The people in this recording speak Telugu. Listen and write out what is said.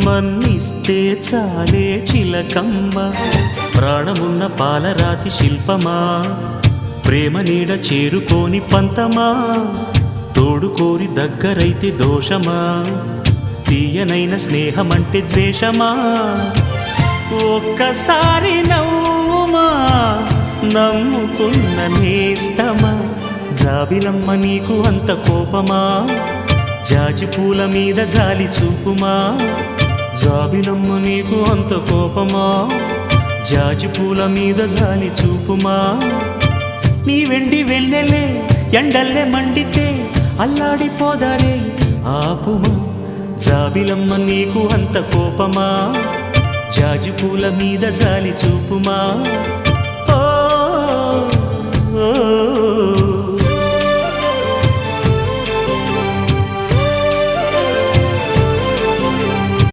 మన్నిస్తే చాలే చిలకమ్మ, ప్రాణమున్న పాలరాతి శిల్పమా, ప్రేమ నీడ చేరుకోని పంతమా, తోడుకోరి దగ్గరైతే దోషమా, తీయనైన స్నేహమంటే ద్వేషమా. ఒక్కసారి నవ్వుమా, నమ్ముకున్న నేస్తమా, జాబిలమ్మ నీకు అంత కోపమా, జాజి పూల మీద జాలి చూపుమా, జాబిలమ్మ నీకు అంత కోపమా, జాజి పూల మీద జాలి చూపుమా. నీ వెండి వెన్నెలే ఎండల్లే మండితే అల్లాడిపోదారే ఆపుమా, జాబిలమ్మ నీకు అంత కోపమా, జాజి పూల మీద జాలి చూపుమా. ఓ